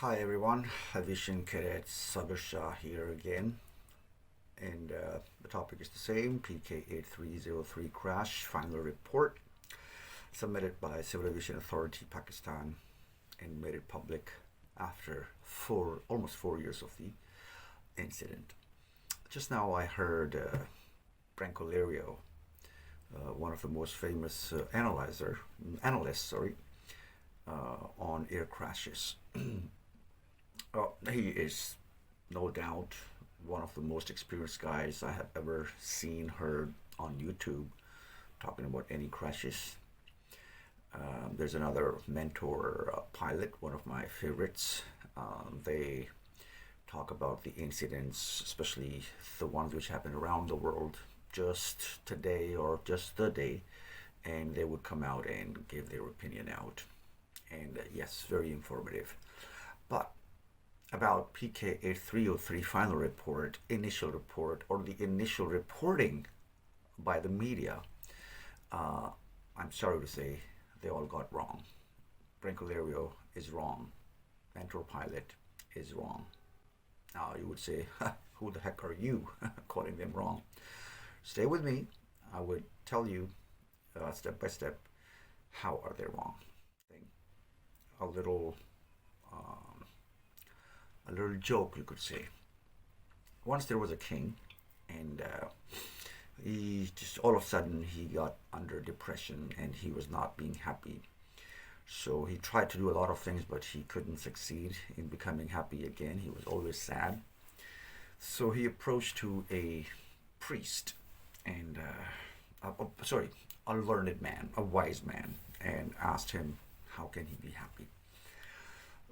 Hi everyone, Aviation Cadet Sabir Shah here again, and the topic is the same, PK8303 crash final report submitted by Civil Aviation Authority Pakistan and made it public after almost 4 years of the incident. Just now I heard Branko Lerio, one of the most famous analysts, on air crashes. He is no doubt one of the most experienced guys I have ever seen, heard on YouTube talking about any crashes. There's another mentor pilot, one of my favorites. They talk about the incidents, especially the ones which happened around the world just today or just the day, and they would come out and give their opinion out. And yes, very informative. But about PK8303 final report, initial report, or the initial reporting by the media, I'm sorry to say they all got wrong. Branco is wrong. Mentor pilot is wrong. Now you would say, who the heck are you calling them wrong? Stay with me. I would tell you step by step how are they wrong. A little joke, you could say. Once there was a king, and he just all of a sudden he got under depression and he was not being happy. So he tried to do a lot of things, but he couldn't succeed in becoming happy again. He was always sad. So he approached to a priest and a learned man, a wise man, and asked him, how can he be happy?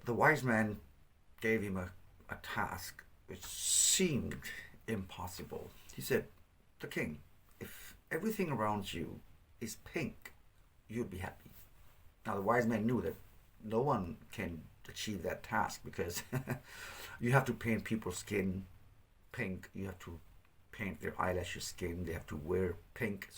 The wise man gave him a task which seemed impossible. He said, the king, if everything around you is pink, you'd be happy. Now the wise man knew that no one can achieve that task because you have to paint people's skin pink, you have to paint their eyelashes skin, they have to wear pink,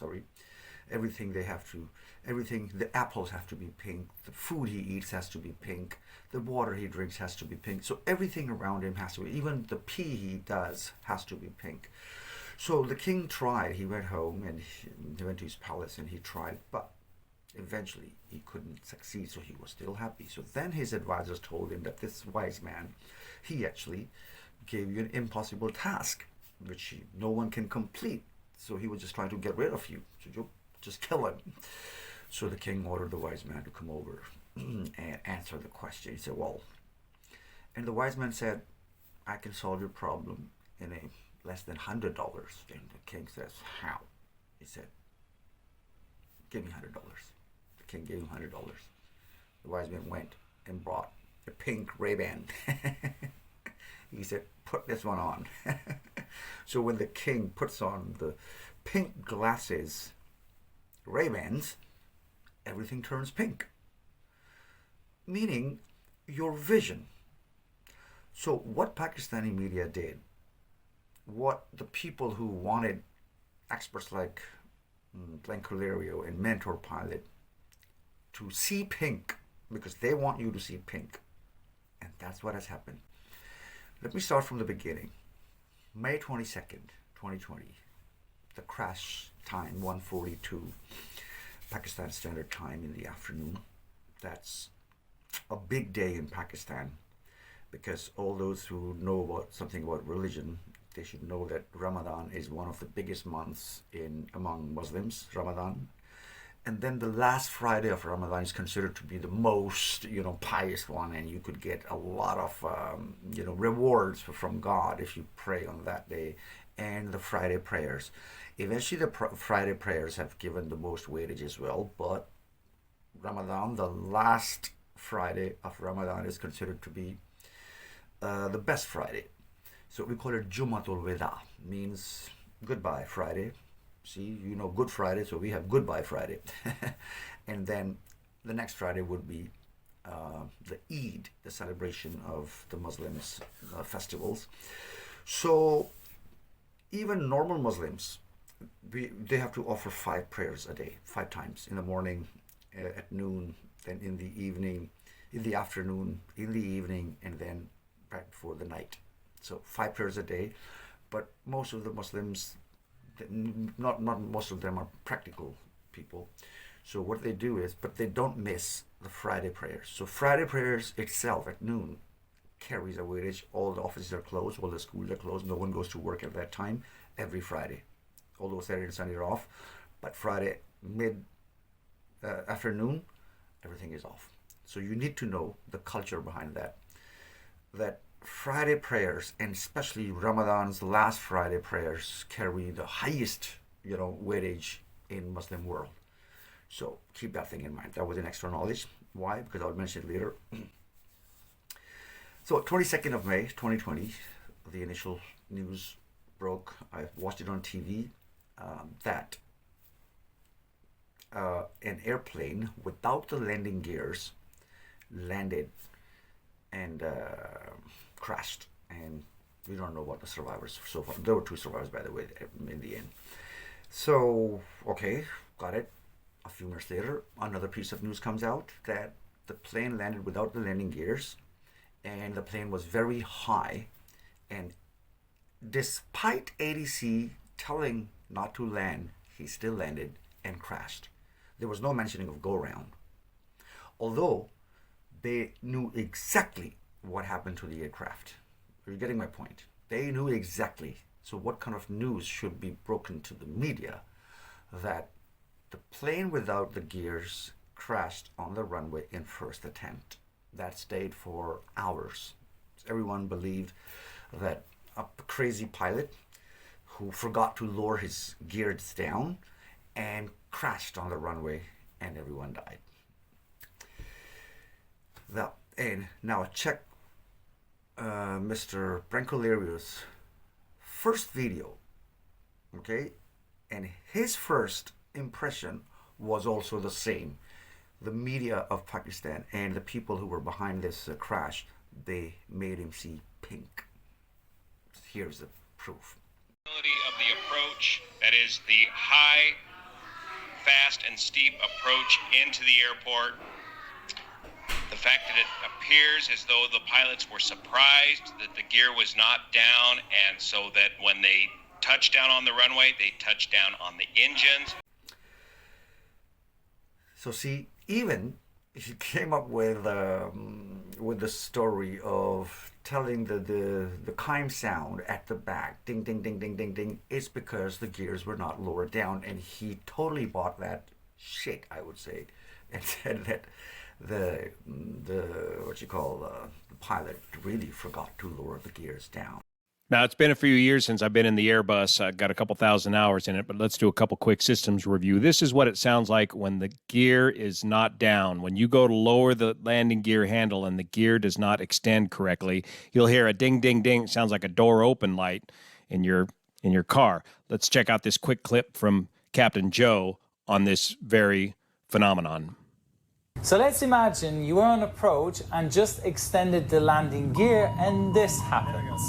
the apples have to be pink, the food he eats has to be pink, the water he drinks has to be pink. So everything around him has to be, even the pee he does has to be pink. So the king tried. He went home and he went to his palace and he tried, but eventually he couldn't succeed, so he was still happy. So then his advisors told him that this wise man, he actually gave you an impossible task which no one can complete. So he was just trying to get rid of you. So you just kill him. So the king ordered the wise man to come over and answer the question. He said, well, and the wise man said, I can solve your problem in a less than $100. And the king says, how? He said, give me $100. The king gave him $100. The wise man went and brought a pink Ray-Ban. He said, put this one on. So when the king puts on the pink glasses, Ray-Bans, everything turns pink. Meaning your vision. So what Pakistani media did, what the people who wanted experts like Blanco and Mentor Pilot to see pink, because they want you to see pink. And that's what has happened. Let me start from the beginning. May 22nd, 2020. The crash time, 1:42 Pakistan Standard Time in the afternoon. That's a big day in Pakistan, because all those who know something about religion, they should know that Ramadan is one of the biggest months among Muslims, Ramadan. And then the last Friday of Ramadan is considered to be the most, pious one, and you could get a lot of, rewards from God if you pray on that day. And the Friday prayers. Eventually, the Friday prayers have given the most weightage as well, but Ramadan, the last Friday of Ramadan, is considered to be the best Friday. So we call it Jumatul Wida, means goodbye Friday. See, Good Friday, so we have Goodbye Friday. And then the next Friday would be the Eid, the celebration of the Muslims' festivals. So even normal Muslims, they have to offer 5 prayers a day, 5 times, in the morning, at noon, then in the evening, in the afternoon, in the evening, and then right before the night. So 5 prayers a day. But most of the Muslims, not most of them are practical people. So what they do is, but they don't miss the Friday prayers. So Friday prayers itself at noon carries a weightage. All the offices are closed, all the schools are closed, no one goes to work at that time every Friday. Although Saturday and Sunday are off, but Friday afternoon, everything is off. So you need to know the culture behind that. That Friday prayers, and especially Ramadan's last Friday prayers, carry the highest, weightage in Muslim world. So keep that thing in mind. That was an extra knowledge. Why? Because I'll mention it later. So 22nd of May, 2020, the initial news broke. I watched it on TV that an airplane without the landing gears landed and crashed. And we don't know what the survivors so far. There were 2 survivors, by the way, in the end. So, okay, got it. A few minutes later, another piece of news comes out that the plane landed without the landing gears, and the plane was very high, and despite ATC telling not to land, he still landed and crashed. There was no mentioning of go round, although they knew exactly what happened to the aircraft. You're getting my point. They knew exactly. So what kind of news should be broken to the media that the plane without the gears crashed on the runway in first attempt? That stayed for hours. Everyone believed that a crazy pilot who forgot to lower his gears down and crashed on the runway, and everyone died. And now check Mr. Brancolari's first video, okay? And his first impression was also the same. The media of Pakistan and the people who were behind this crash, they made him see pink. Here's the proof. Of the approach, that is the high, fast, and steep approach into the airport. The fact that it appears as though the pilots were surprised that the gear was not down, and so that when they touched down on the runway, they touched down on the engines. So see, even if you came up with the story of telling the chime sound at the back, ding, ding, ding, ding, ding, ding, it's because the gears were not lowered down, and he totally bought that shit, I would say, and said that the pilot really forgot to lower the gears down. Now, it's been a few years since I've been in the Airbus. I've got a couple thousand hours in it, but let's do a couple quick systems review. This is what it sounds like when the gear is not down. When you go to lower the landing gear handle and the gear does not extend correctly, you'll hear a ding, ding, ding. It sounds like a door open light in your car. Let's check out this quick clip from Captain Joe on this very phenomenon. So let's imagine you were on approach and just extended the landing gear, and this happens.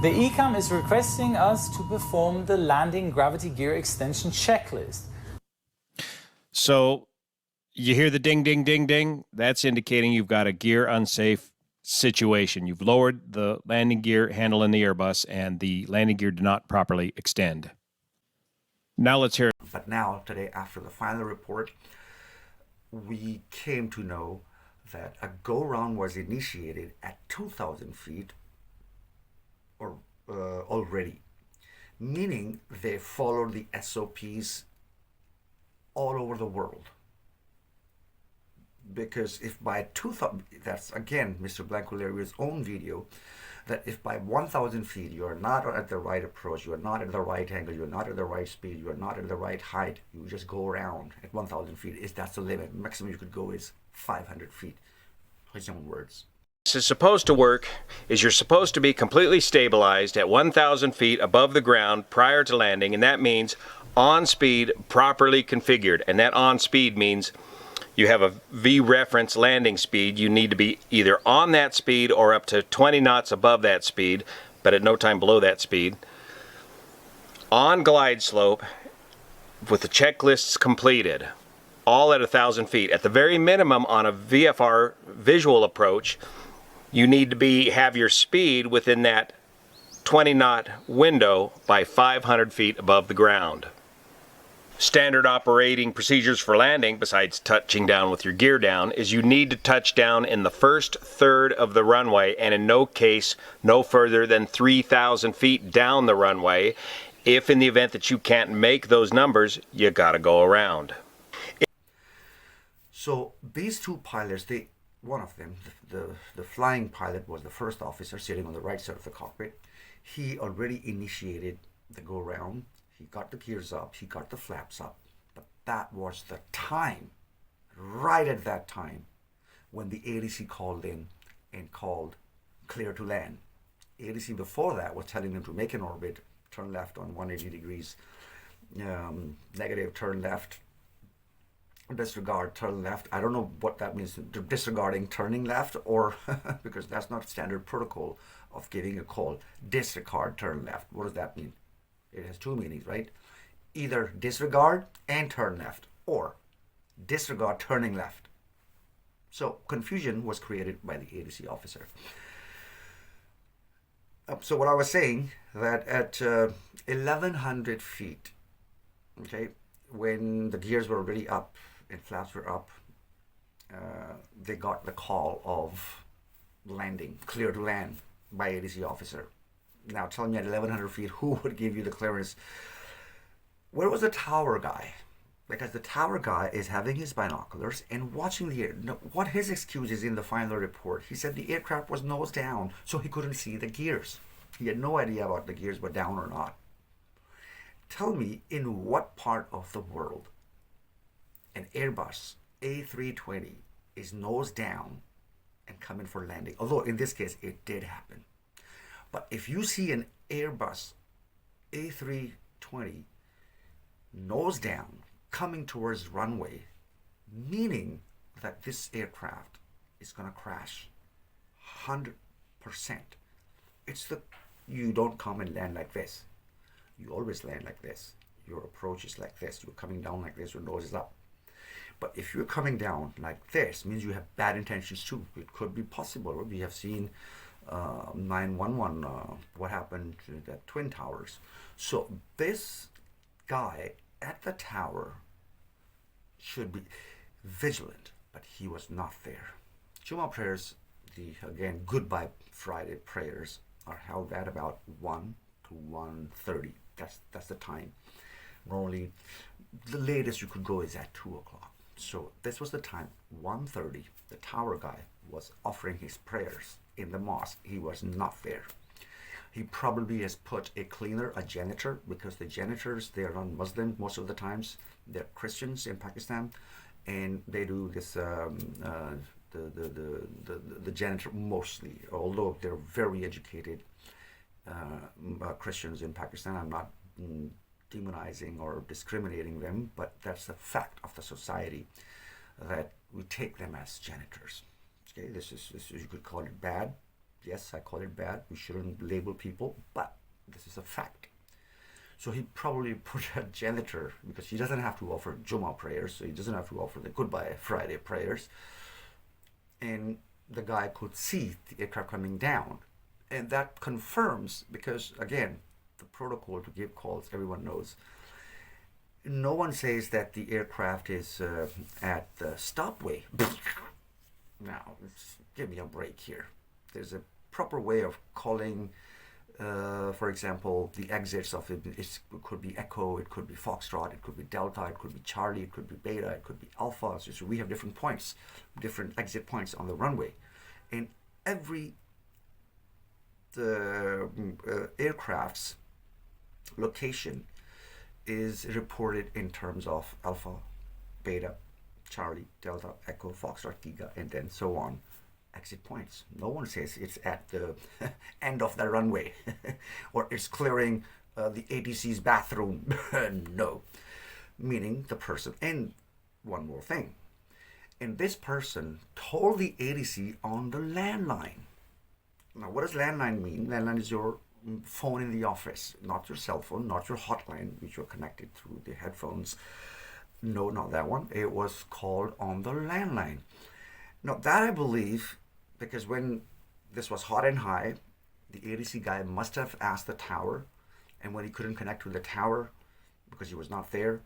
The ECAM is requesting us to perform the landing gravity gear extension checklist. So you hear the ding, ding, ding, ding. That's indicating you've got a gear unsafe situation. You've lowered the landing gear handle in the Airbus, and the landing gear did not properly extend. Now let's hear. But now, today, after the final report, we came to know that a go-round was initiated at 2,000 feet or already, meaning they followed the SOPs all over the world. Because if by 2,000, that's again Mr. Blancolari's own video, that if by 1,000 feet you are not at the right approach, you are not at the right angle, you are not at the right speed, you are not at the right height, you just go around at 1,000 feet. That's the limit. Maximum you could go is 500 feet. His own words. This is supposed to work is you're supposed to be completely stabilized at 1,000 feet above the ground prior to landing, and that means on speed properly configured. And that on speed means you have a V-reference landing speed. You need to be either on that speed or up to 20 knots above that speed, but at no time below that speed. On glide slope with the checklists completed. all at 1,000 feet. At the very minimum on a VFR visual approach, you need to have your speed within that 20 knot window by 500 feet above the ground. Standard operating procedures for landing, besides touching down with your gear down, is you need to touch down in the first third of the runway, and in no case no further than 3,000 feet down the runway. If in the event that you can't make those numbers, you gotta go around. So these two pilots, one of them, the flying pilot, was the first officer sitting on the right side of the cockpit. He already initiated the go round. He got the gears up, he got the flaps up, but that was the time, right at that time, when the ADC called in and called clear to land. ADC before that was telling them to make an orbit, turn left on 180 degrees, negative, turn left, disregard, turn left. I don't know what that means, disregarding turning left, or because that's not standard protocol of giving a call. Disregard, turn left. What does that mean? It has two meanings, right? Either disregard and turn left, or disregard turning left. So confusion was created by the ADC officer. So what I was saying, that at 1,100 feet, okay, when the gears were already up and flaps were up, they got the call of landing, clear to land, by ADC officer. Now tell me, at 1,100 feet, who would give you the clearance? Where was the tower guy? Because the tower guy is having his binoculars and watching the air. No, what his excuse is in the final report, he said the aircraft was nose down, so he couldn't see the gears. He had no idea about the gears were down or not. Tell me, in what part of the world an Airbus A320 is nose down and coming for landing? Although in this case, it did happen. But if you see an Airbus A320 nose down coming towards runway, meaning that this aircraft is going to crash 100%. You don't come and land like this. You always land like this. Your approach is like this. You're coming down like this, your nose is up. But if you're coming down like this, means you have bad intentions too. It could be possible. We have seen 911, what happened to the Twin Towers. So this guy at the tower should be vigilant, but he was not there. Juma prayers, again, Goodbye Friday prayers, are held at about 1 to 1:30. That's the time. Normally, the latest you could go is at 2 o'clock. So this was the time, 1:30. The tower guy was offering his prayers in the mosque. He was not there. He probably has put a cleaner, a janitor, because the janitors, they are not Muslim most of the times. They're Christians in Pakistan, and they do this. The janitor mostly, although they're very educated Christians in Pakistan. I'm not demonizing or discriminating them, but that's the fact of the society, that we take them as janitors. Okay, this is you could call it bad. Yes, I call it bad. We shouldn't label people, but this is a fact. So he probably put a janitor, because he doesn't have to offer Jummah prayers, so he doesn't have to offer the Goodbye Friday prayers. And the guy could see the aircraft coming down. And that confirms, because again, the protocol to give calls, everyone knows. No one says that the aircraft is at the stopway. Now, give me a break here. There's a proper way of calling, for example, the exits of it. It could be Echo, it could be Foxtrot, it could be Delta, it could be Charlie, it could be Beta, it could be Alpha. So we have different points, different exit points on the runway. And every aircraft's location is reported in terms of Alpha, Beta, Charlie, Delta, Echo, Foxtrot, Giga, and then so on. Exit points. No one says it's at the end of the runway or it's clearing the ATC's bathroom. No. Meaning the person. And one more thing. And this person told the ATC on the landline. Now, what does landline mean? Landline is your phone in the office, not your cell phone, not your hotline, which you're connected through the headphones. No, not that one. It was called on the landline. Now, that I believe, because when this was hot and high, the ADC guy must have asked the tower, and when he couldn't connect to the tower because he was not there,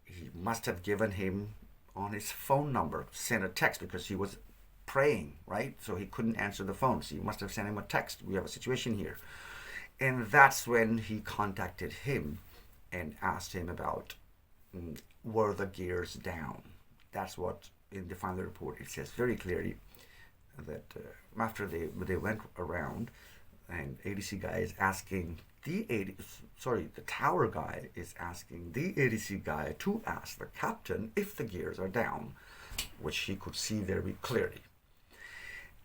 he must have given him on his phone number, sent a text because he was praying, right? So he couldn't answer the phone. So you must have sent him a text. We have a situation here. And that's when he contacted him and asked him about were the gears down. That's what in the final report it says very clearly that after they went around, and ADC guy is asking the tower guy is asking the ADC guy to ask the captain if the gears are down, which he could see very clearly.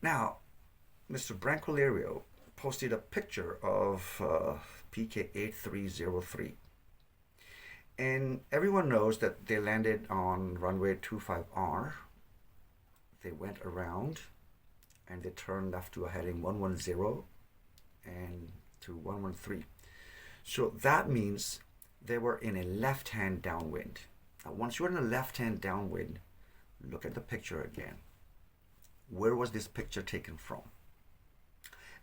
Now, Mr. Brancolerio posted a picture of PK8303. And everyone knows that they landed on runway 25R. They went around and they turned left to a heading 110 and to 113. So that means they were in a left-hand downwind. Now, once you're in a left-hand downwind, look at the picture again. Where was this picture taken from?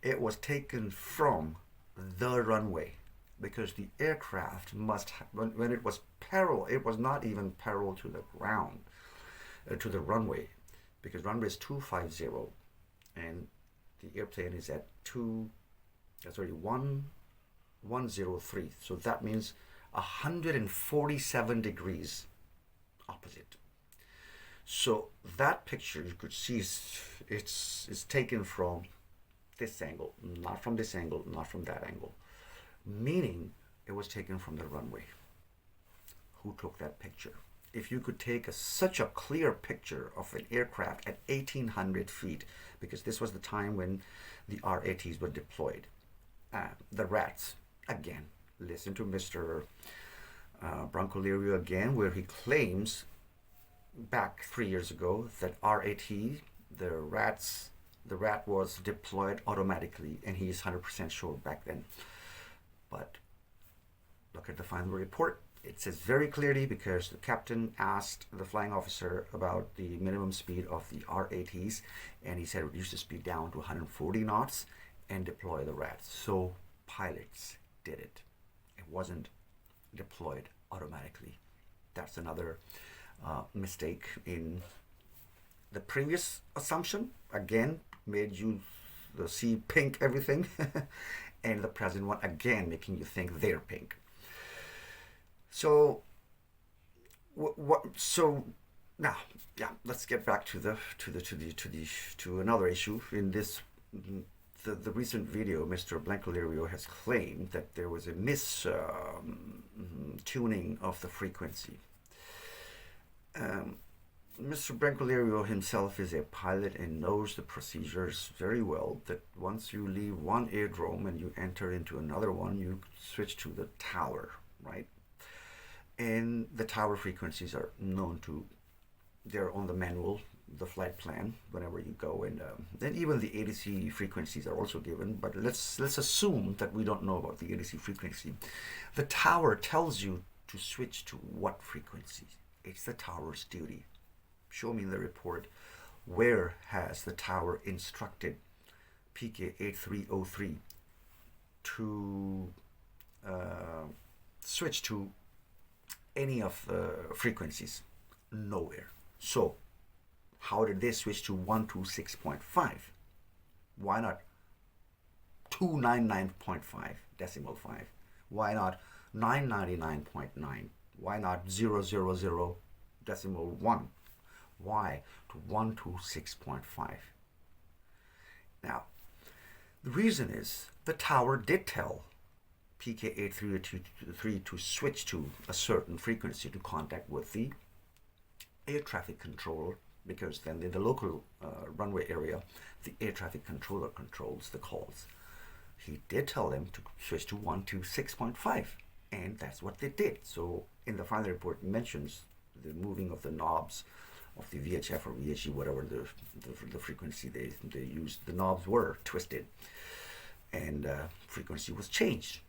It was taken from the runway, because the aircraft must have, when it was parallel, it was not even parallel to the ground, to the runway, because runway is 250 and the airplane is at 103. So that means 147 degrees opposite. So that picture you could see it's taken from this angle, not from this angle, not from that angle. Meaning it was taken from the runway. Who took that picture? If you could take such a clear picture of an aircraft at 1,800 feet, because this was the time when the RATs were deployed. The rats, again, listen to Mr. Brancolerio again, where he claims back 3 years ago that RAT, the rat was deployed automatically, and he is 100% sure back then. But look at the final report. It says very clearly, because the captain asked the flying officer about the minimum speed of the RATs, and he said reduce the speed down to 140 knots and deploy the rats. So pilots did it. It wasn't deployed automatically. That's another mistake in the previous assumption. Again, made you see pink everything. And the present one again making you think they're pink. So so now, yeah, let's get back to another issue. In this the recent video, Mr. Brancolerio has claimed that there was a tuning of the frequency. Mr. Brancolerio himself is a pilot and knows the procedures very well, that once you leave one aerodrome and you enter into another one, you switch to the tower, right? And the tower frequencies are known to, they're on the manual, the flight plan, whenever you go. And then even the ADC frequencies are also given, but let's assume that we don't know about the ADC frequency. The tower tells you to switch to what frequency. It's the tower's duty. Show me in the report, where has the tower instructed PK8303 to switch to any of the frequencies? Nowhere. So how did they switch to 126.5? Why not 299.5 decimal 5? Why not 999.9? Why not 000 decimal 1? Why to 126.5? Now, the reason is the tower did tell PK8303 to switch to a certain frequency to contact with the air traffic controller, because then in the local runway area, the air traffic controller controls the calls. He did tell them to switch to 126.5, and that's what they did. So in the final report, it mentions the moving of the knobs of the VHF or VHE, whatever the frequency they used. The knobs were twisted, and frequency was changed.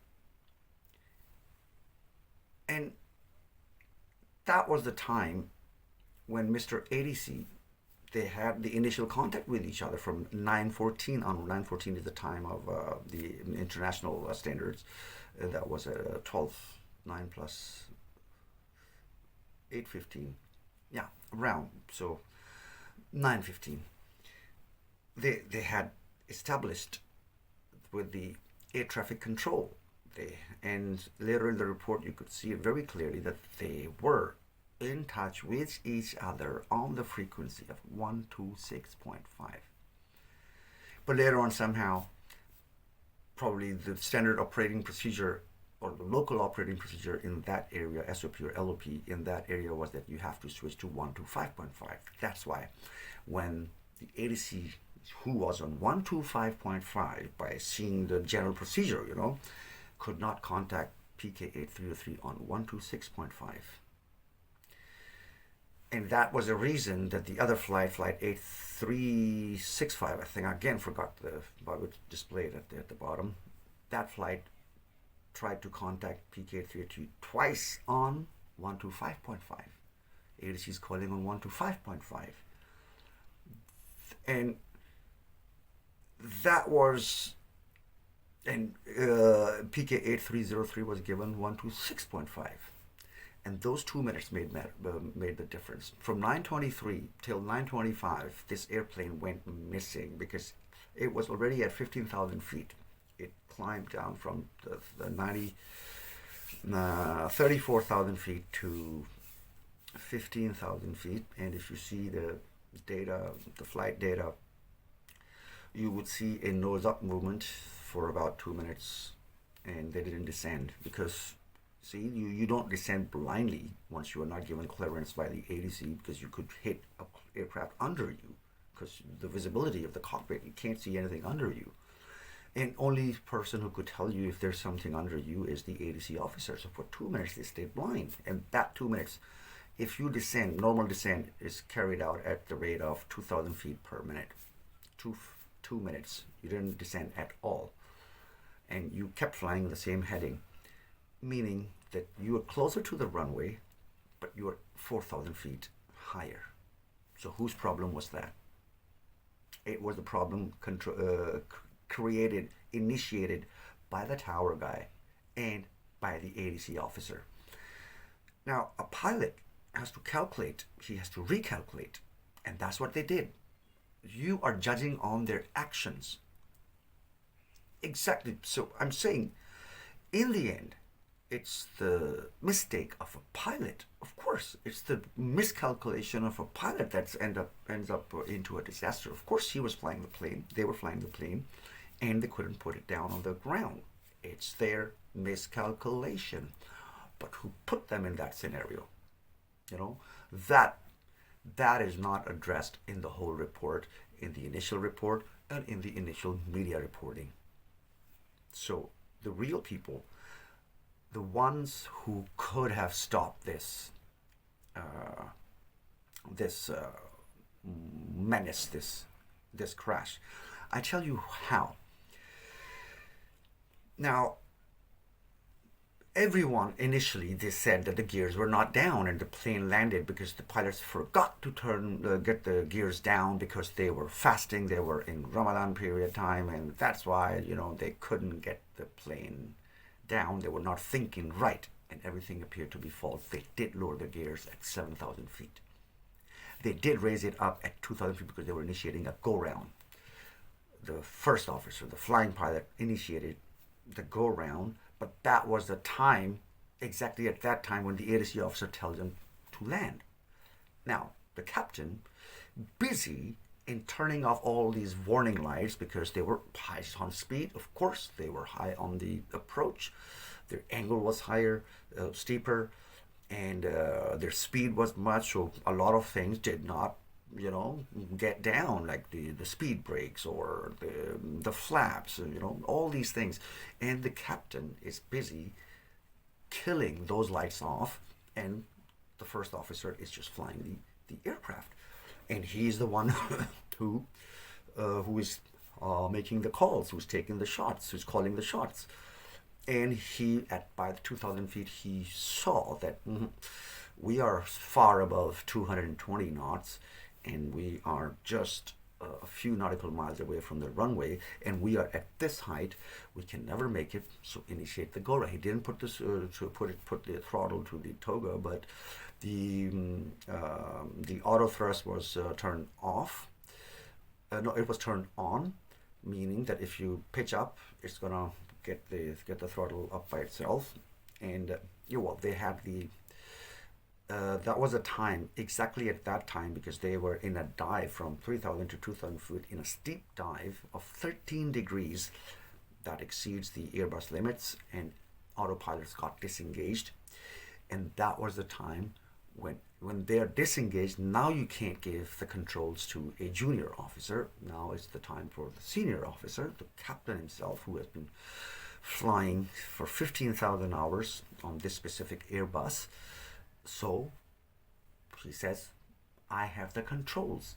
And that was the time when Mr. ADC, they had the initial contact with each other from 914 on. 914 is the time of the international standards. That was 12, 9 plus 8:15. Yeah, around. So 9:15. They had established with the air traffic control. And later in the report, you could see very clearly that they were in touch with each other on the frequency of 126.5. But later on, somehow, probably the standard operating procedure or the local operating procedure in that area, SOP or LOP in that area, was that you have to switch to 125.5. That's why when the ADC who was on 125.5, by seeing the general procedure, could not contact PK8303 on 126.5. And that was a reason that the other flight 8365, I think, again forgot but it's displayed at the bottom, that flight tried to contact PK8303 twice on 125.5. ADC is calling on 125.5. And that was, and PK8303 was given 126.5. And those 2 minutes made the difference. From 9:23 till 9:25, this airplane went missing because it was already at 15,000 feet. It climbed down from the 34,000 feet to 15,000 feet. And if you see the data, the flight data, you would see a nose-up movement for about 2 minutes, and they didn't descend because, see, you don't descend blindly once you are not given clearance by the ADC, because you could hit an aircraft under you because the visibility of the cockpit, you can't see anything under you. And only person who could tell you if there's something under you is the ADC officer. So for 2 minutes, they stayed blind. And that 2 minutes, if you descend, normal descent is carried out at the rate of 2,000 feet per minute. 2 minutes, you didn't descend at all. And you kept flying the same heading, meaning that you were closer to the runway, but you were 4,000 feet higher. So whose problem was that? It was the problem initiated by the tower guy and by the ADC officer. Now, a pilot has to calculate, he has to recalculate, and that's what they did. You are judging on their actions. Exactly. So I'm saying, in the end, it's the mistake of a pilot. Of course, it's the miscalculation of a pilot that ends up into a disaster. Of course, he was flying the plane. They were flying the plane, and they couldn't put it down on the ground. It's their miscalculation. But who put them in that scenario? That is not addressed in the whole report, in the initial report, and in the initial media reporting. So the real people, the ones who could have stopped this menace, this crash, I tell you how. Now, everyone initially, they said that the gears were not down and the plane landed because the pilots forgot to get the gears down because they were fasting, they were in Ramadan period time, and that's why they couldn't get the plane down. They were not thinking right, and everything appeared to be false. They did lower the gears at 7,000 feet. They did raise it up at 2,000 feet because they were initiating a go-round. The first officer, the flying pilot, initiated the go-round, but that was the time, exactly at that time, when the ADC officer tells them to land. Now, the captain, busy in turning off all these warning lights because they were high on speed. Of course, they were high on the approach. Their angle was higher, steeper, and their speed was much, so a lot of things did not get down, like the speed brakes or the flaps, all these things. And the captain is busy killing those lights off, and the first officer is just flying the aircraft. And he's the one who is making the calls, who's taking the shots, who's calling the shots. And he, by 2,000 feet, he saw that we are far above 220 knots, and we are just a few nautical miles away from the runway, and we are at this height. We can never make it, so initiate the go. He didn't put this put the throttle to the toga, but the auto thrust was turned off. No, it was turned on, meaning that if you pitch up, it's gonna get the throttle up by itself. And they had the that was a time, exactly at that time, because they were in a dive from 3,000 to 2,000 feet in a steep dive of 13 degrees that exceeds the Airbus limits, and autopilots got disengaged. And that was the time when they're disengaged. Now you can't give the controls to a junior officer. Now it's the time for the senior officer, the captain himself, who has been flying for 15,000 hours on this specific Airbus. So he says, I have the controls.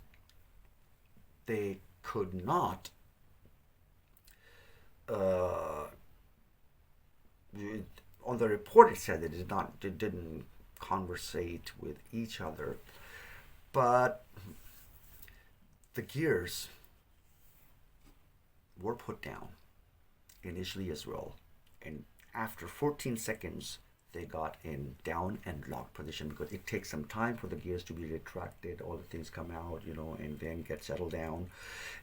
They could not on the report it said they didn't conversate with each other, but the gears were put down initially as well, and after 14 seconds they got in down and locked position, because it takes some time for the gears to be retracted, all the things come out, and then get settled down.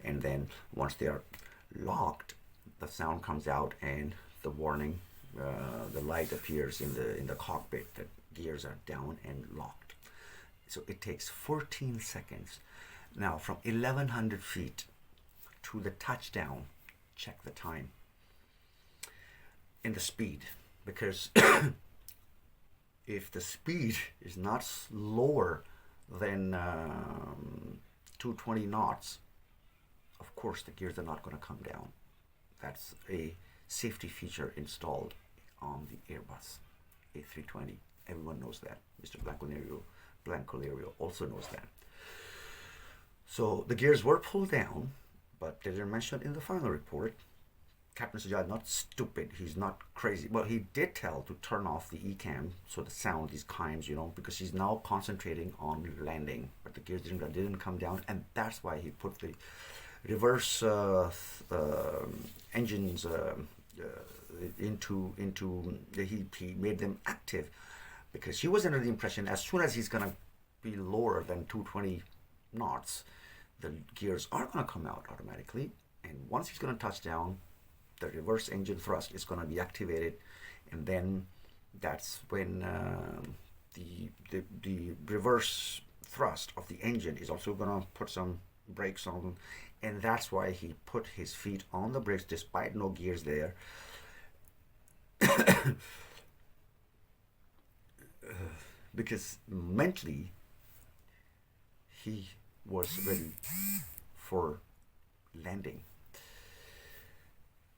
And then once they are locked, the sound comes out and the warning, the light appears in the cockpit that gears are down and locked. So it takes 14 seconds. Now from 1,100 feet to the touchdown, check the time and the speed, because if the speed is not lower than 220 knots, of course the gears are not going to come down. That's a safety feature installed on the Airbus A320. Everyone knows that. Mr. Blancolerio also knows that. So the gears were pulled down, but they didn't mention in the final report. Captain Sajjad, not stupid, he's not crazy. Well, he did tell to turn off the ECAM, so the sound, these chimes, because he's now concentrating on landing. But the gears didn't come down, and that's why he put the reverse engines he made them active, because he was under the impression as soon as he's going to be lower than 220 knots, the gears are going to come out automatically, and once he's going to touch down, the reverse engine thrust is going to be activated, and then that's when the reverse thrust of the engine is also going to put some brakes on, and that's why he put his feet on the brakes despite no gears there. Because mentally he was ready for landing.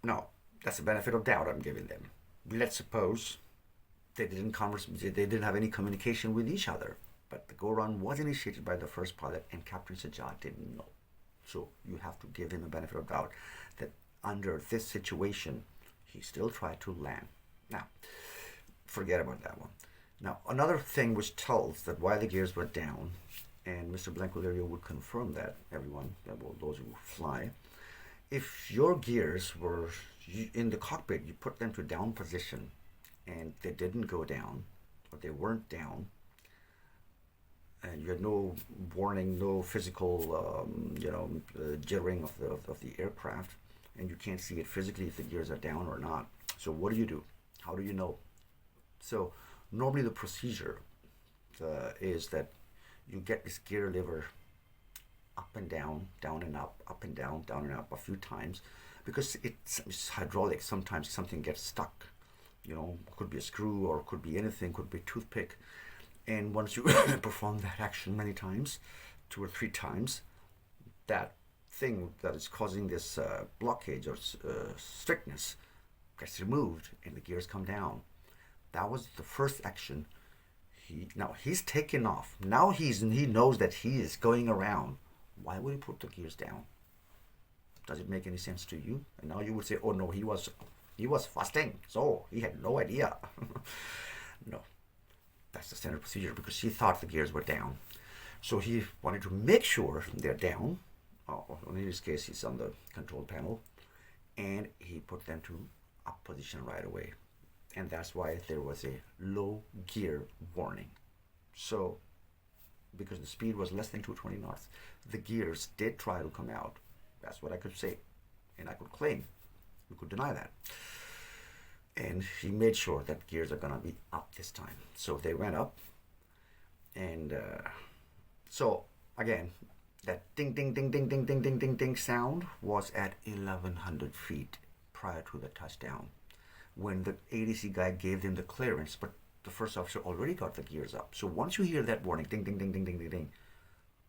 Now, that's the benefit of doubt I'm giving them. Let's suppose they didn't have any communication with each other, but the go-around was initiated by the first pilot, and Captain Sajjad didn't know. So you have to give him a benefit of doubt that under this situation, he still tried to land. Now, forget about that one. Now, another thing which tells that why the gears were down, and Mr. Blancolerio would confirm that, everyone, those who fly, if your gears were in the cockpit, you put them to down position, and they didn't go down, or they weren't down, and you had no warning, no physical, jittering of the aircraft, and you can't see it physically if the gears are down or not. So what do? How do you know? So normally the procedure is that you get this gear lever up and down and up and down and up a few times, because it's hydraulic. Sometimes something gets stuck. Could be a screw, or could be anything, could be a toothpick. And once you perform that action many times, 2 or 3 times, that thing that is causing this blockage or strictness gets removed, and the gears come down. That was the first action. Now he's taken off. Now he knows that he is going around. Why would he put the gears down? Does it make any sense to you? And now you would say, oh no, he was fasting, so he had no idea. No, That's the standard procedure because he thought the gears were down. So he wanted to make sure they're down. In this case, he's on the control panel. And he put them to up position right away. And that's why there was a low gear warning. So, because the speed was less than 220 knots, the gears did try to come out. That's what I could say. And I could claim. We could deny that. And he made sure that gears are going to be up this time. So they went up. And so, again, that ding, ding, ding, ding, ding, ding, ding, ding, ding sound was at 1,100 feet prior to the touchdown when the ADC guy gave them the clearance, but the first officer already got the gears up. So once you hear that warning, ding, ding, ding, ding, ding, ding, ding,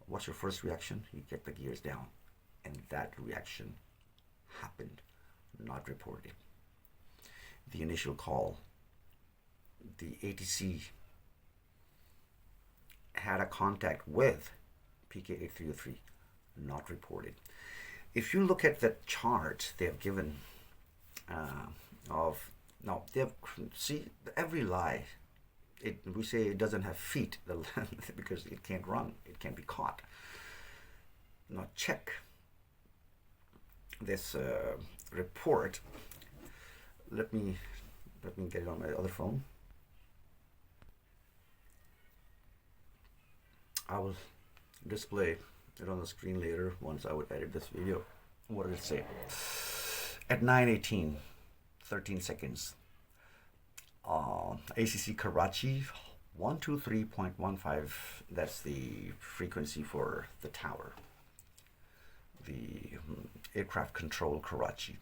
what's your first reaction? You get the gears down. And that reaction happened, not reported. The initial call, the ATC had a contact with PK8303, not reported. If you look at the chart they have given see every lie, we say it doesn't have feet because it can't run, it can't be caught. Now check this report. Let me get it on my other phone. I will display it on the screen later once I would edit this video. What did it say? At 9:18, 13 seconds, ACC Karachi 123.15, that's the frequency for the tower, the aircraft control Karachi.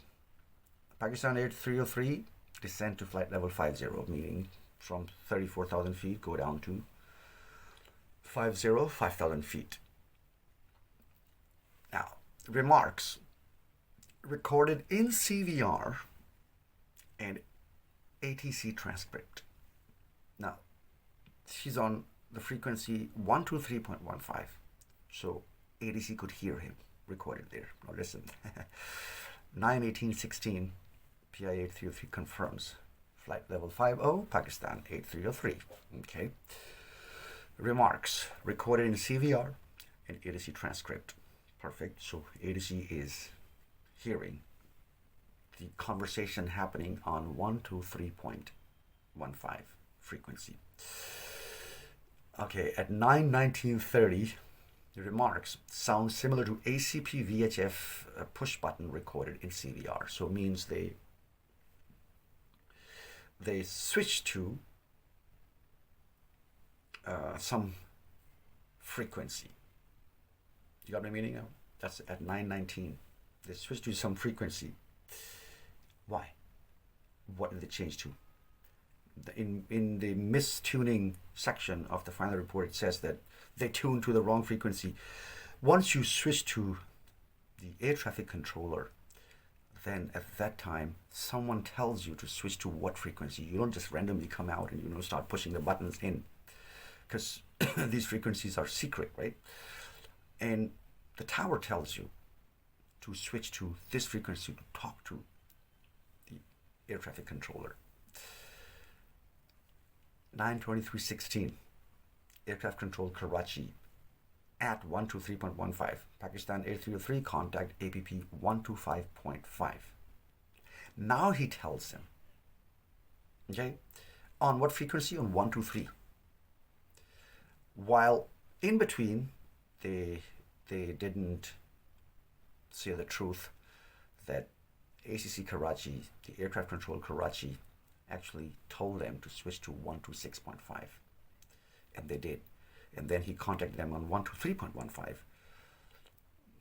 Pakistan 8303, descend to flight level 50, meaning from 34,000 feet go down to 5,000 feet. Now, remarks recorded in CVR and ATC transcript. Now, she's on the frequency 123.15, so ATC could hear him recorded there. Now listen, 9:18:16, PI8303 confirms flight level 50, Pakistan 8303. Okay. Remarks recorded in CVR and ATC transcript. Perfect. So ATC is hearing the conversation happening on 123.15 frequency. Okay, at 9:19:30, the remarks sound similar to ACP VHF push button recorded in CVR. So it means they switch to some frequency. You got my meaning now? That's at 9:19. They switch to some frequency. Why? What did they change to? In the mistuning section of the final report, it says that they tuned to the wrong frequency. Once you switch to the air traffic controller, then at that time, someone tells you to switch to what frequency. You don't just randomly come out and start pushing the buttons in, because these frequencies are secret, right? And the tower tells you to switch to this frequency to talk to the air traffic controller. 9:23:16, aircraft control Karachi at 123.15, Pakistan 8303, contact APP 125.5. Now he tells him, okay, on what frequency? On 123. While in between, they didn't say the truth that ACC Karachi, the aircraft control Karachi, actually told them to switch to 126.5, and they did. And then he contacted them on 123.15.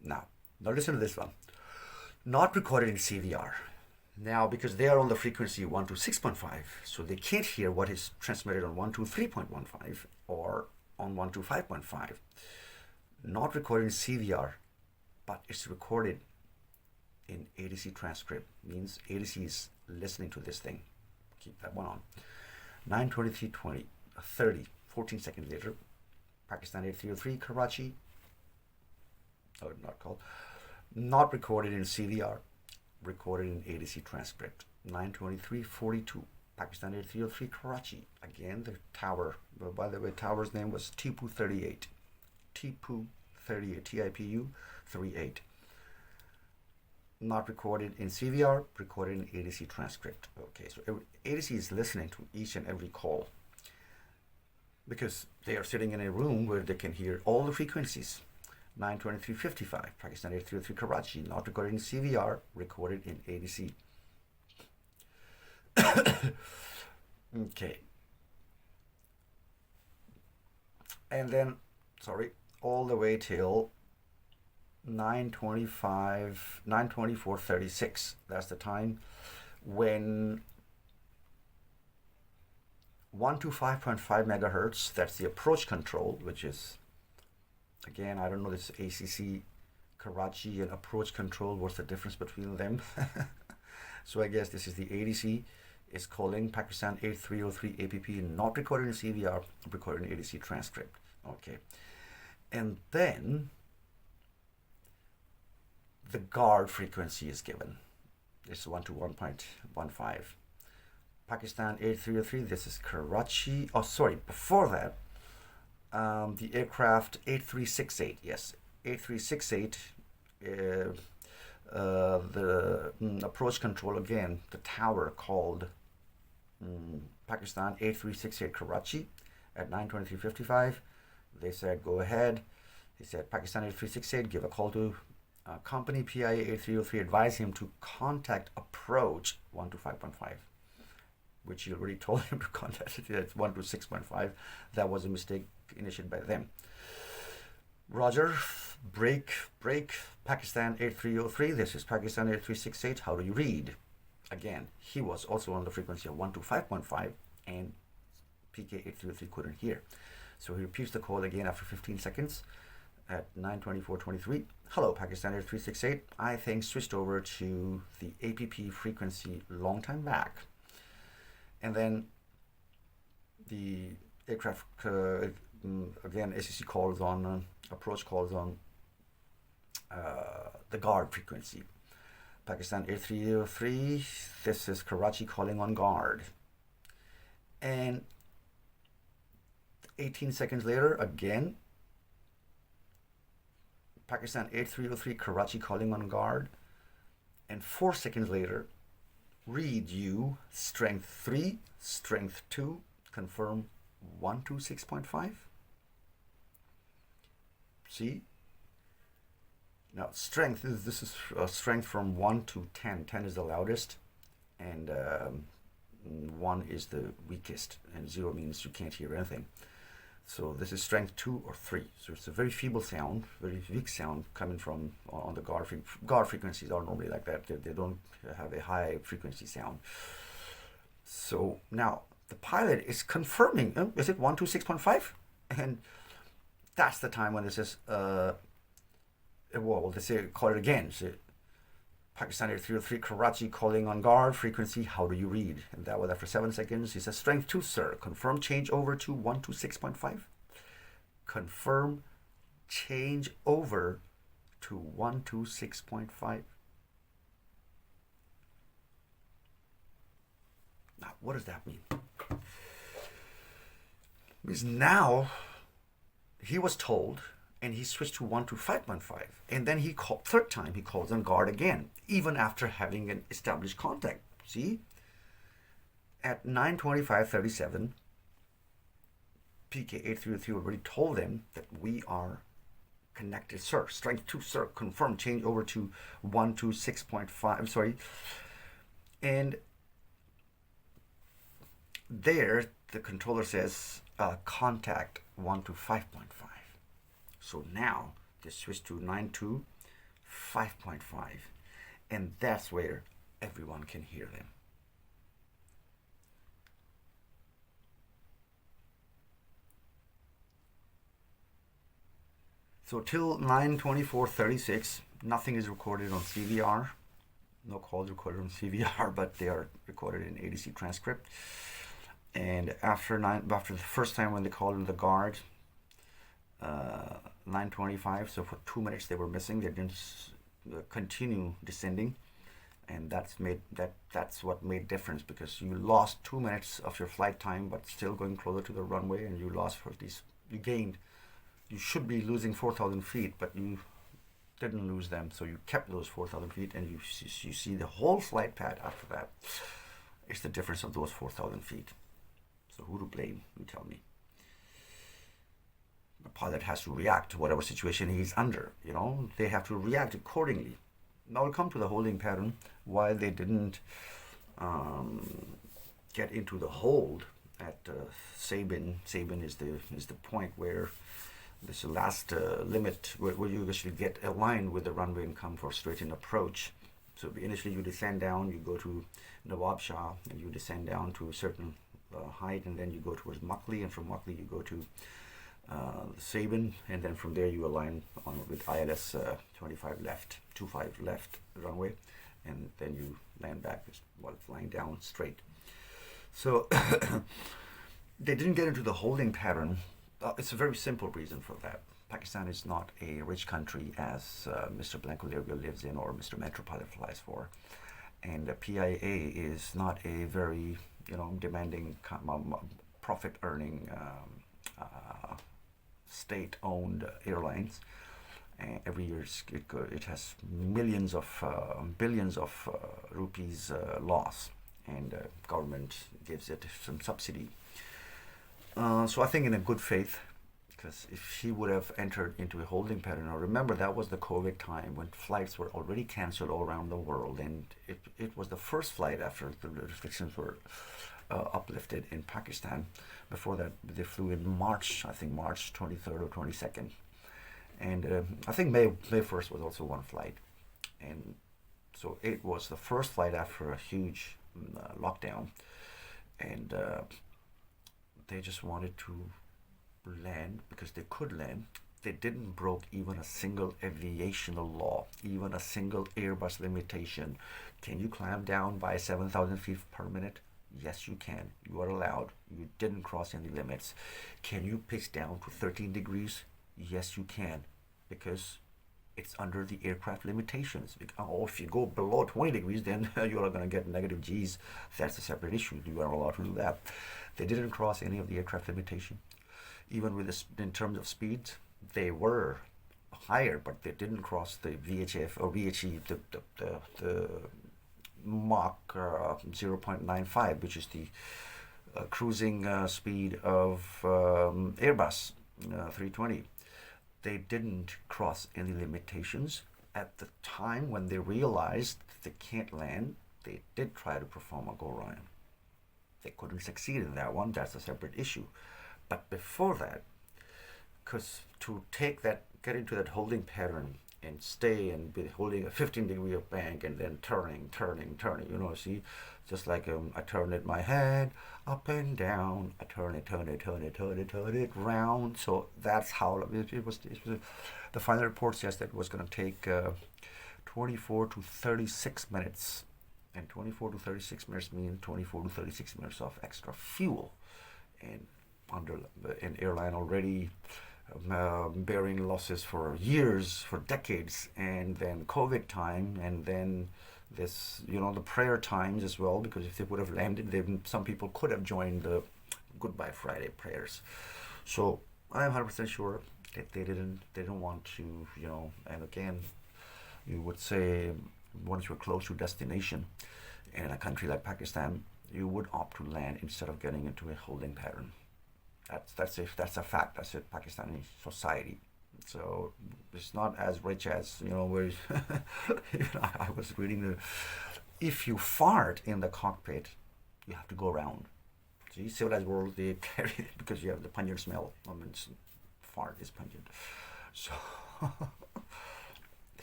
Now listen to this one. Not recorded in CVR. Now, because they are on the frequency 126.5, so they can't hear what is transmitted on 123.15 or on 125.5. Not recorded in CVR, but it's recorded in ADC transcript. Means ADC is listening to this thing. Keep that one on. 9:23:20, 14 seconds later, Pakistan 8303, Karachi. Oh, not called. Not recorded in CVR, recorded in ADC transcript. 9:23:42, Pakistan 8303 Karachi. Again, the tower. By the way, tower's name was Tipu 38. Tipu 38. Tipu 38. Not recorded in CVR, recorded in ADC transcript. Okay, so ADC is listening to each and every call because they are sitting in a room where they can hear all the frequencies. 923.55, Pakistan 8303 Karachi, not recorded in CVR, recorded in ADC. Okay. And then, all the way till 924.36. That's the time when 125.5 megahertz, that's the approach control, which is, again, I don't know this ACC, Karachi, and approach control. What's the difference between them? So I guess this is the ADC is calling Pakistan 8303 APP, not recorded in CVR, recorded in ADC transcript. Okay. And then the guard frequency is given. This is 121.15. Pakistan 8303, this is Karachi. Oh, sorry, before that, the aircraft 8368, yes, 8368, the approach control again, the tower called Pakistan 8368 Karachi at 923.55. They said, go ahead. He said, Pakistan 8368, give a call to company PIA 8303, advise him to contact approach 125.5, which you already told him to contact it at 126.5. That was a mistake initiated by them. Roger, break, Pakistan 8303. This is Pakistan 8368. How do you read? Again, he was also on the frequency of 125.5 and PK8303 couldn't hear. So he repeats the call again after 15 seconds at 924.23. Hello, Pakistan 8368. I think switched over to the APP frequency long time back. And then the aircraft, again, ACC calls on, approach calls on the guard frequency. Pakistan 8303, this is Karachi calling on guard. And 18 seconds later, again, Pakistan 8303 Karachi calling on guard. And 4 seconds later, read you, strength 3, strength 2, confirm 126.5. See? Now, strength is, this is strength from 1 to 10. 10 is the loudest, and 1 is the weakest, and 0 means you can't hear anything. So this is strength 2 or 3. So it's a very feeble sound, very weak sound coming from on the guard. Guard frequencies are normally like that. They don't have a high frequency sound. So now the pilot is confirming, is it 126.5? And that's the time when it says, well, they say, call it again. So, Pakistan 8303 Karachi calling on guard frequency, how do you read? And that was after 7 seconds. He says, strength 2, sir. Confirm change over to 126.5. Confirm change over to 126.5. Now, what does that mean? It means now he was told, and he switched to 125.5, and then he called third time. He calls on guard again, even after having an established contact. See, at 9:25:37, PK8303 already told them that we are connected, sir. Strength 2, sir. Confirm change over to 126.5. Sorry, and there the controller says contact 125.5. So now they switch to 925.5, and that's where everyone can hear them. So till 9:24:36, nothing is recorded on CVR. No calls recorded on CVR, but they are recorded in ADC transcript. And after the first time when they called in the guard, 9:25, so for 2 minutes they were missing. They didn't continue descending. and that's what made difference, because you lost 2 minutes of your flight time, but still going closer to the runway, and you lost for these. You gained. You should be losing 4,000 feet, but you didn't lose them, so you kept those 4,000 feet, and you see the whole flight pad after that. It's the difference of those 4,000 feet. So who to blame? You tell me. The pilot has to react to whatever situation he's under. They have to react accordingly. Now we'll come to the holding pattern. Why they didn't get into the hold at Sabin. Sabin is the point where this last limit where you actually get aligned with the runway and come for straight-in approach. So initially you descend down, you go to Nawab Shah, and you descend down to a certain height, and then you go towards Muckley, and from Muckley you go to Sabin, and then from there you align on with ILS 25 left runway, and then you land back while flying down straight. So they didn't get into the holding pattern. It's a very simple reason for that. Pakistan is not a rich country as Mr. Blanco-Lerio lives in, or Mr. Metropilot flies for, and the PIA is not a very demanding profit-earning state-owned airlines. Every year it has billions of rupees loss, and government gives it some subsidy. So I think in a good faith, because if he would have entered into a holding pattern, now remember that was the COVID time when flights were already canceled all around the world, and it was the first flight after the restrictions were uplifted in Pakistan. Before that, they flew in March, I think March 23rd or 22nd. And I think May 1st was also one flight. And so it was the first flight after a huge lockdown. And they just wanted to land because they could land. They didn't broke even a single aviational law, even a single Airbus limitation. Can you climb down by 7,000 feet per minute? Yes, you can. You are allowed. You didn't cross any limits. Can you pitch down to 13 degrees? Yes, you can, because it's under the aircraft limitations. Oh, if you go below 20 degrees, then you are going to get negative G's. That's a separate issue. You are allowed to do that. They didn't cross any of the aircraft limitation. Even with this, in terms of speeds, they were higher, but they didn't cross the VHF or VHE, the Mach 0.95, which is the cruising speed of Airbus 320. They didn't cross any limitations. At the time when they realized they can't land, they did try to perform a go-round. They couldn't succeed in that one. That's a separate issue. But before that, because to get into that holding pattern and stay and be holding a 15-degree of bank and then turning, see, just like I turn it my head up and down, I turn it round. So that's how it was. The final report says that it was going to take 24 to 36 minutes, and 24 to 36 minutes means 24 to 36 minutes of extra fuel, and under an airline already bearing losses for years, for decades, and then COVID time, and then this, the prayer times as well, because if they would have landed, then some people could have joined the Goodbye Friday prayers. So I'm 100% sure that they didn't want to, and again, you would say once you're close to destination in a country like Pakistan, you would opt to land instead of getting into a holding pattern. That's a fact. That's it, Pakistani society. So it's not as rich as where I was reading if you fart in the cockpit, you have to go around. See, civilized world, they carry it because you have the pungent smell. Fart is pungent. So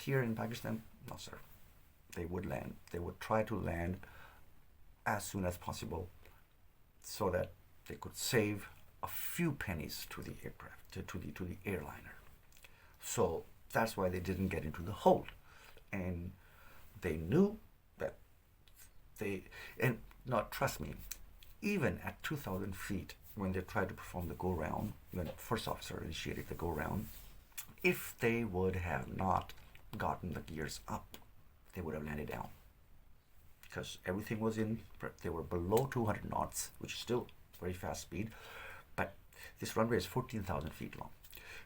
here in Pakistan, no sir. They would land. They would try to land as soon as possible, so that they could save a few pennies to the aircraft, to the airliner. So that's why they didn't get into the hold, and they knew that trust me, even at 2,000 feet, when they tried to perform the go-round, when the first officer initiated the go-round, if they would have not gotten the gears up, they would have landed down. because everything was in, they were below 200 knots, which is still very fast speed, but this runway is 14,000 feet long.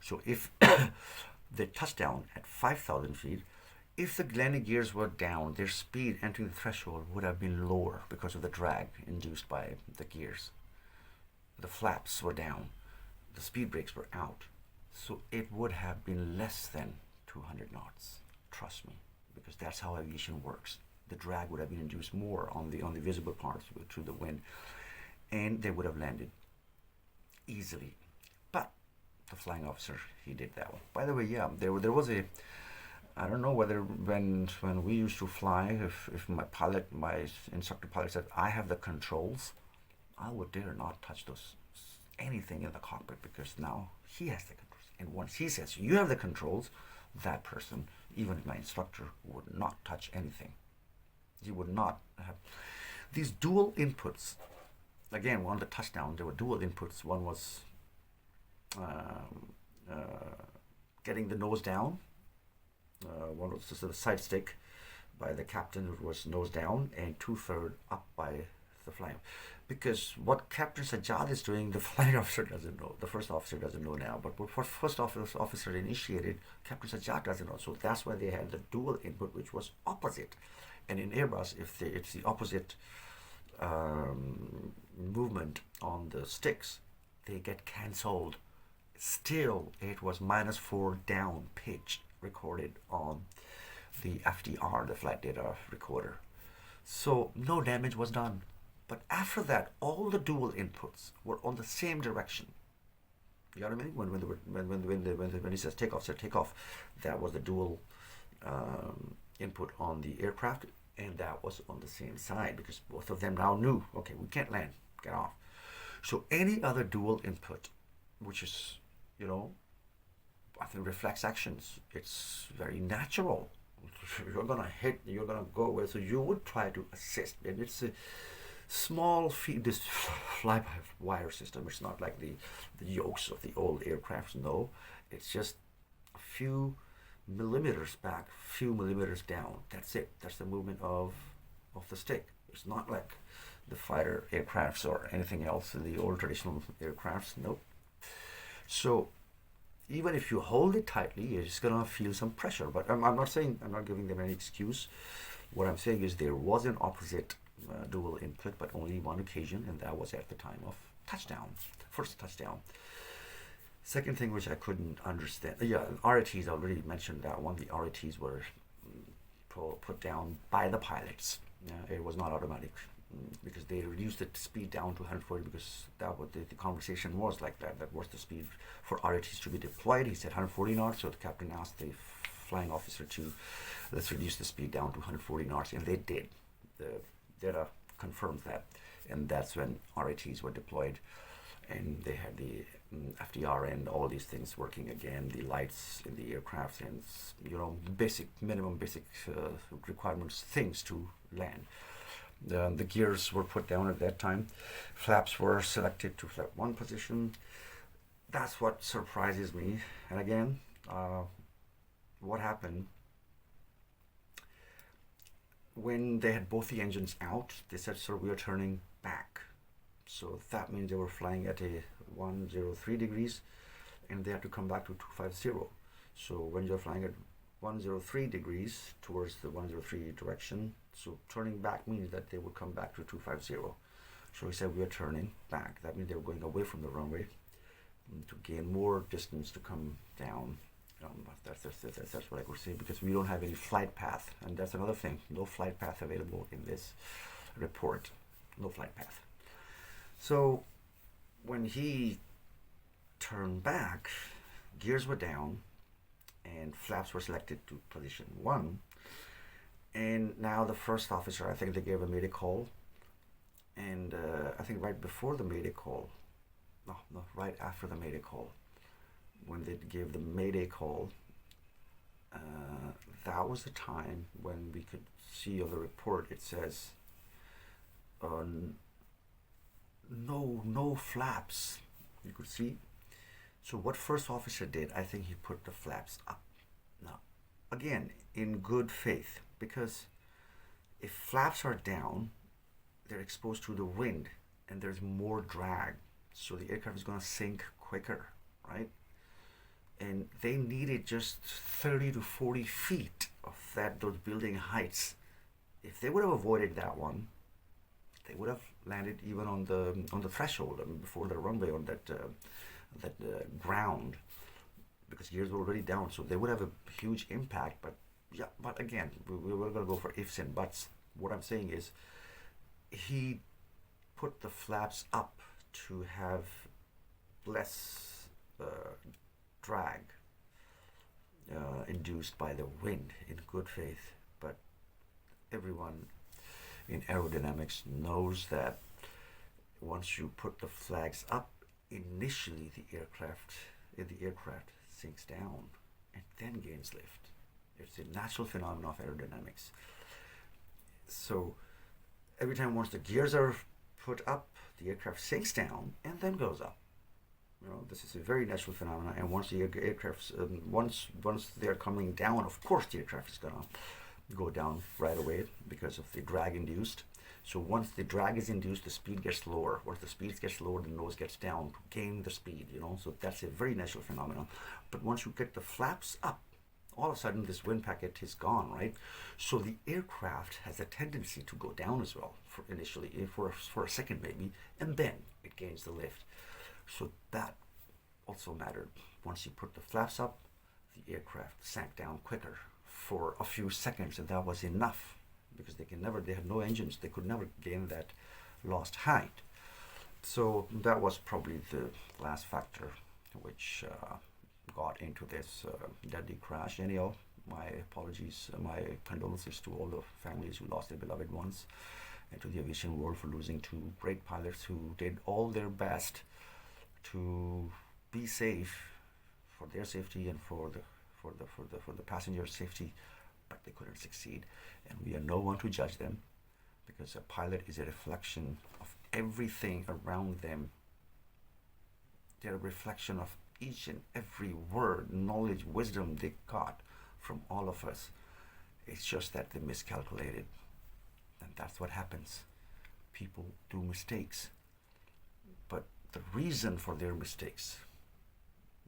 So if they touched down at 5,000 feet, if the landing gears were down, their speed entering the threshold would have been lower because of the drag induced by the gears. The flaps were down, the speed brakes were out, so it would have been less than 200 knots. Trust me, because that's how aviation works. The drag would have been induced more on the visible parts through the wind, and they would have landed easily. But the flying officer, he did that one. By the way, yeah, there was a, I don't know whether when we used to fly, if my instructor pilot said, I have the controls, I would dare not touch anything in the cockpit, because now he has the controls. And once he says, you have the controls, that person, even my instructor, would not touch anything. He would not have these dual inputs. Again, on the touchdown, there were dual inputs. One was getting the nose down. One was just the side stick by the captain, who was nose down, and 2/3 up by the flying. Because what Captain Sajjad is doing, the flying officer doesn't know. The first officer doesn't know now. But what first officer initiated, Captain Sajjad doesn't know. So that's why they had the dual input, which was opposite. And in Airbus, if it's the opposite movement on the sticks, they get cancelled. Still, it was -4 down pitch recorded on the FDR, the flight data recorder. So no damage was done. But after that, all the dual inputs were on the same direction. You know what I mean? When he says takeoff, said takeoff, that was the dual input on the aircraft, and that was on the same side, because both of them now knew, okay, we can't land, get off. So any other dual input, which is, I think reflex actions, it's very natural. You're gonna hit, you're gonna go away, so you would try to assist, and it's a small this fly-by-wire system. It's not like the yokes of the old aircrafts. No, it's just a few millimeters back, few millimeters down. That's it. That's the movement of the stick. It's not like the fighter aircrafts or anything else in the old traditional aircrafts. Nope. So even if you hold it tightly, you're just gonna feel some pressure. But I'm not giving them any excuse. What I'm saying is there was an opposite dual input, but only one occasion, and that was at the time of touchdown, first touchdown. Second thing which I couldn't understand, RATs, I already mentioned that one. The RATs were put down by the pilots. It was not automatic, because they reduced the speed down to 140, because that what the conversation was like that. That was the speed for RATs to be deployed. He said 140 knots, so the captain asked the flying officer to let's reduce the speed down to 140 knots, and they did. The data confirms that, and that's when RATs were deployed, and they had the FDR and all these things working again, the lights in the aircraft, and minimum basic requirements, things to land. The gears were put down at that time. Flaps were selected to flap 1 position. That's what surprises me. And again, what happened when they had both the engines out? They said, sir, we are turning back. So that means they were flying at a 103 degrees, and they had to come back to 250. So when you're flying at 103 degrees towards the 103 direction, so turning back means that they would come back to 250. So he said, we are turning back. That means they were going away from the runway to gain more distance to come down. That's what I could say, because we don't have any flight path, and that's another thing. No flight path available in this report. No flight path. So when he turned back, gears were down, and flaps were selected to position 1. And now the first officer, I think they gave a mayday call, and I think right before the mayday call, no, right after the mayday call, when they gave the mayday call, that was the time when we could see on the report, it says no flaps. You could see. So what first officer did, I think he put the flaps up. Now, again, in good faith, because if flaps are down, they're exposed to the wind and there's more drag. So the aircraft is going to sink quicker, right? And they needed just 30 to 40 feet of those building heights. If they would have avoided that one, they would have landed even on the threshold, I mean, before the runway on that ground, because gears were already down. So they would have a huge impact. But yeah, but again, we were going to go for ifs and buts. What I'm saying is, he put the flaps up to have less drag induced by the wind, in good faith. But everyone in aerodynamics knows that once you put the flags up, initially the aircraft sinks down and then gains lift. It's a natural phenomenon of aerodynamics. So every time once the gears are put up, the aircraft sinks down and then goes up. You know, this is a very natural phenomenon. And once the aircraft, once they're coming down, of course the aircraft is gonna go down right away because of the drag induced. So once the drag is induced, the speed gets lower. Once the speed gets lower, the nose gets down to gain the speed. You know, so that's a very natural phenomenon. But once you get the flaps up, all of a sudden this wind packet is gone, right? So the aircraft has a tendency to go down as well, for initially, for a second maybe, and then it gains the lift. So that also mattered. Once you put the flaps up, the aircraft sank down quicker for a few seconds, and that was enough, because they had no engines, they could never gain that lost height. So that was probably the last factor which got into this deadly crash. Anyhow, my apologies, my condolences to all the families who lost their beloved ones, and to the aviation world for losing two great pilots who did all their best to be safe, for their safety and for the passenger safety, but they couldn't succeed. And we are no one to judge them, because a pilot is a reflection of everything around them. They're a reflection of each and every word, knowledge, wisdom they got from all of us. It's just that they miscalculated, and that's what happens. People do mistakes, but the reason for their mistakes,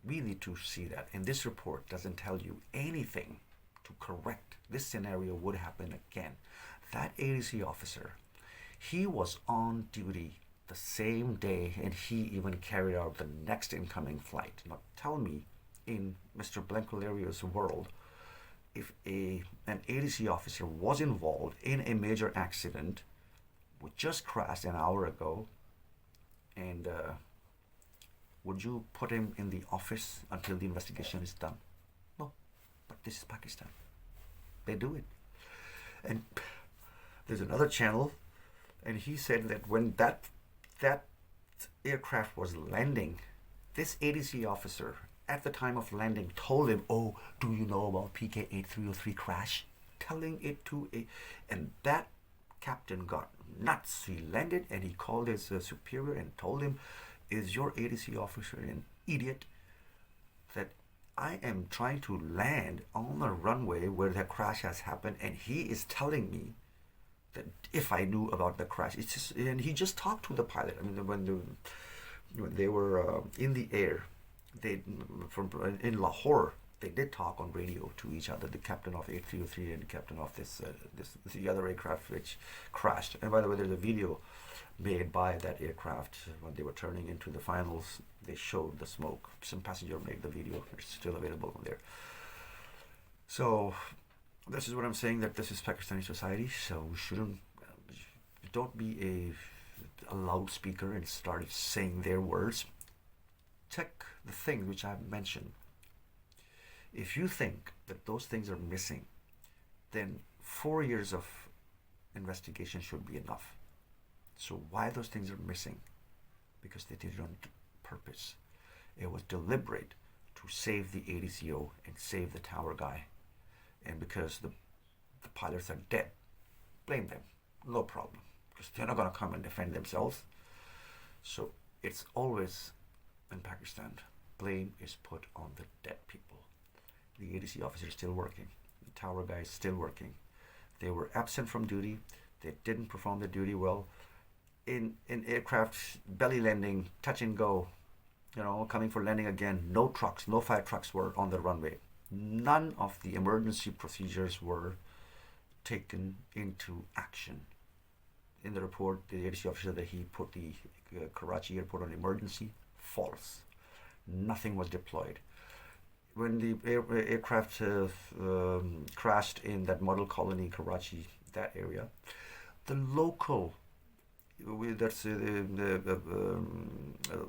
we need to see that. And this report doesn't tell you anything to correct this scenario would happen again. That ADC officer, he was on duty the same day, and he even carried out the next incoming flight. Now tell me, in Mr. Blancolario's world, if an ADC officer was involved in a major accident which just crashed an hour ago, and would you put him in the office until the investigation is done? No. But this is Pakistan. They do it. And there's another channel, and he said that when that aircraft was landing, this ADC officer at the time of landing told him, "Oh, do you know about PK8303 crash?" Telling it to and that captain got nuts. He landed and he called his superior and told him, "Is your ADC officer an idiot? That I am trying to land on a runway where the crash has happened, and he is telling me that if I knew about the crash." It's just, and he just talked to the pilot. I mean, when they were in the air, in Lahore, they did talk on radio to each other, the captain of 8303 and the captain of the other aircraft which crashed. And by the way, there's a video made by that aircraft when they were turning into the finals. They showed the smoke. Some passenger made the video. It's still available there. So this is what I'm saying, that this is Pakistani society. So we shouldn't, don't be a loudspeaker and start saying their words. Check the things which I've mentioned. If you think that those things are missing, then 4 years of investigation should be enough. So why those things are missing? Because they did it on purpose. It was deliberate to save the ADCO and save the tower guy. And because the pilots are dead, blame them, no problem. Because they're not going to come and defend themselves. So it's always, in Pakistan, blame is put on the dead people. The ADC officer is still working. The tower guy is still working. They were absent from duty. They didn't perform their duty well. In aircraft belly landing, touch and go, coming for landing again, no trucks, no fire trucks were on the runway. None of the emergency procedures were taken into action. In the report, the ATC officer that he put the Karachi airport on emergency, false. Nothing was deployed. When the aircraft crashed in that model colony, Karachi, that area, the local, that's the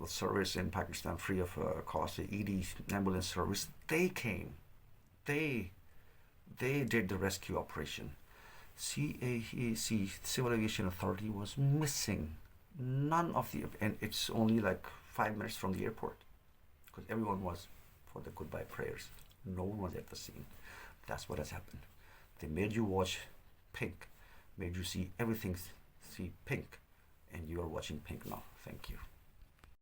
service in Pakistan, free of cost, the ED ambulance service, they came. They did the rescue operation. CAAC, Civil Aviation Authority, was missing. None of the, and it's only like 5 minutes from the airport, because everyone was for the goodbye prayers. No one was at the scene. That's what has happened. They made you watch pink, made you see everything, see pink, and you are watching pink now. Thank you.